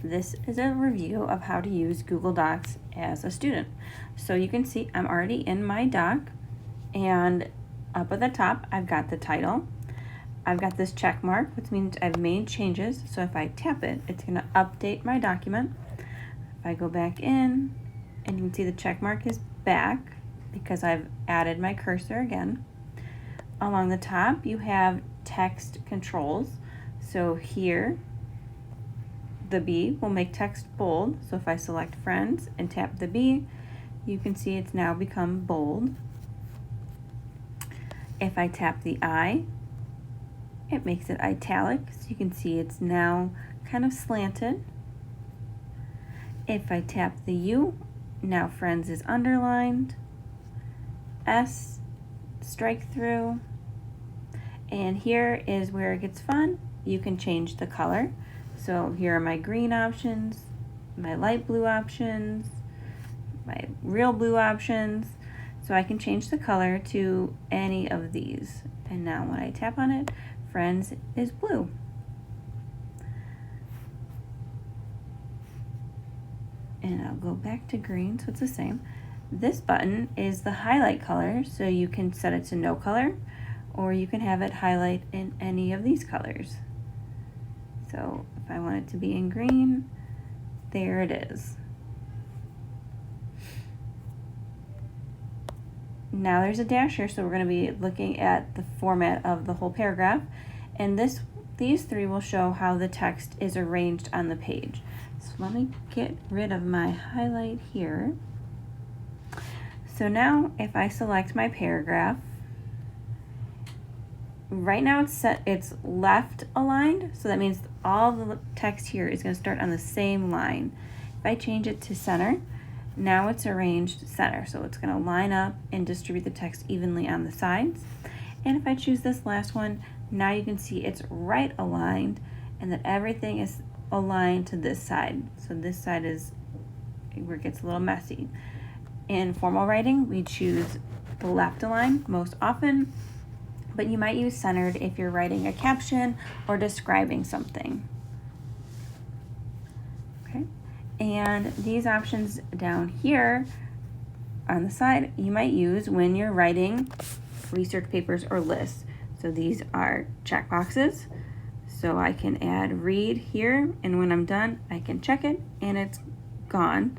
this is a review of how to use Google Docs as a student. So you can see I'm already in my doc, and up at the top I've got the title. I've got this check mark, which means I've made changes. So if I tap it, it's going to update my document. If I go back in, and you can see the check mark is back because I've added my cursor again. Along the top, you have text controls. So here, the B will make text bold. So if I select Friends and tap the B, you can see it's now become bold. If I tap the I, it makes it italic, so you can see it's now kind of slanted. If I tap the U, now Friends is underlined. S, strike through. And here is where it gets fun. You can change the color. So here are my green options, my light blue options, my real blue options. So I can change the color to any of these. And now when I tap on it, Friends is blue. And I'll go back to green, so it's the same. This button is the highlight color, so you can set it to no color, or you can have it highlight in any of these colors. So if I want it to be in green, there it is. Now there's a dash here, so we're going to be looking at the format of the whole paragraph, and these three will show how the text is arranged on the page. So let me get rid of my highlight here. So now if I select my paragraph, right now it's left aligned, so that means all the text here is going to start on the same line. If I change it to center, now it's arranged center, so it's going to line up and distribute the text evenly on the sides. And if I choose this last one, now you can see it's right aligned and that everything is aligned to this side. So this side is where it gets a little messy. In formal writing, we choose the left align most often, but you might use centered if you're writing a caption or describing something. Okay. And these options down here on the side, you might use when you're writing research papers or lists. So these are check boxes. So I can add read here, and when I'm done, I can check it and it's gone.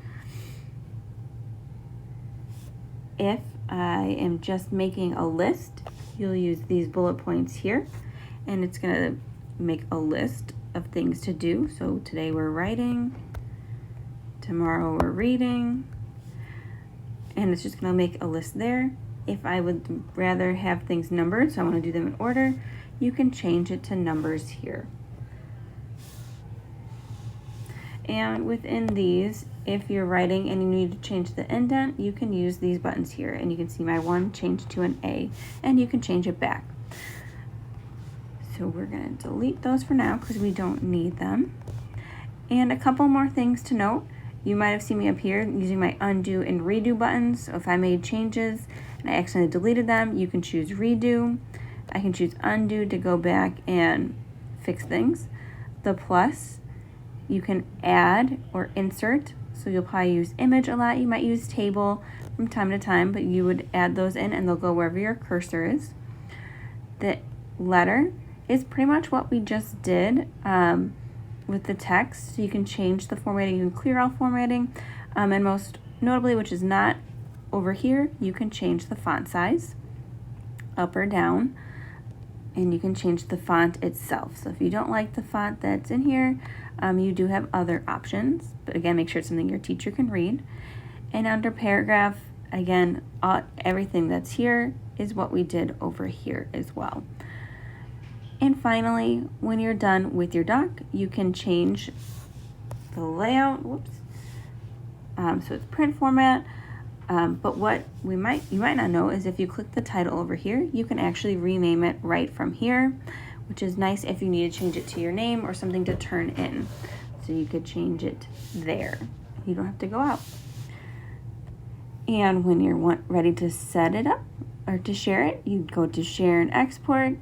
If I am just making a list, you'll use these bullet points here, and it's gonna make a list of things to do. So today we're writing, tomorrow we're reading, and it's just gonna make a list there. If I would rather have things numbered, so I wanna do them in order, you can change it to numbers here. And within these, if you're writing and you need to change the indent, you can use these buttons here, and you can see my one changed to an A, and you can change it back. So we're gonna delete those for now because we don't need them. And a couple more things to note. You might have seen me up here using my undo and redo buttons. So if I made changes and I accidentally deleted them, you can choose redo. I can choose undo to go back and fix things. The plus, you can add or insert. So you'll probably use image a lot. You might use table from time to time, but you would add those in and they'll go wherever your cursor is. The letter is pretty much what we just did with the text. So you can change the formatting, you can clear all formatting, and most notably, which is not over here, you can change the font size up or down, and you can change the font itself. So if you don't like the font that's in here, you do have other options, but again, make sure it's something your teacher can read. And under paragraph, again, everything that's here is what we did over here as well. And finally, when you're done with your doc, you can change the layout. Whoops. So it's print format. But what you might not know is if you click the title over here, you can actually rename it right from here, which is nice if you need to change it to your name or something to turn in. So you could change it there. You don't have to go out. And when you're ready to set it up or to share it, you go to share and export,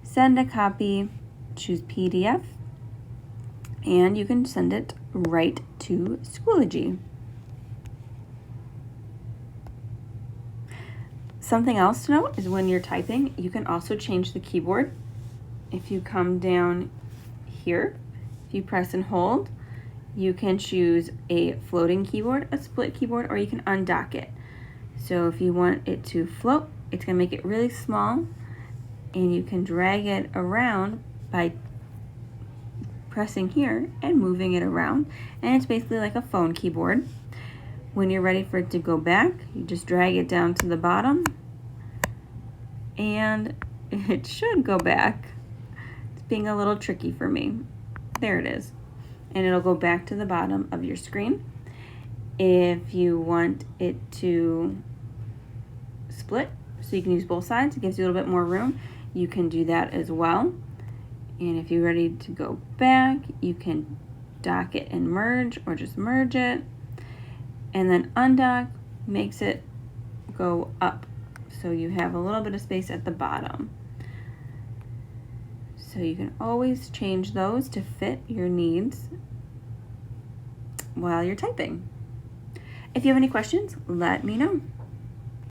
send a copy, choose PDF, and you can send it right to Schoology. Something else to note is when you're typing, you can also change the keyboard. If you come down here, if you press and hold, you can choose a floating keyboard, a split keyboard, or you can undock it. So if you want it to float, it's going to make it really small, and you can drag it around by pressing here and moving it around, and it's basically like a phone keyboard. When you're ready for it to go back, you just drag it down to the bottom, and it should go back. It's being a little tricky for me. There it is. And it'll go back to the bottom of your screen. If you want it to split, so you can use both sides, it gives you a little bit more room, you can do that as well. And if you're ready to go back, you can dock it and merge, or just merge it. And then undock makes it go up, so you have a little bit of space at the bottom. So you can always change those to fit your needs while you're typing. If you have any questions, let me know.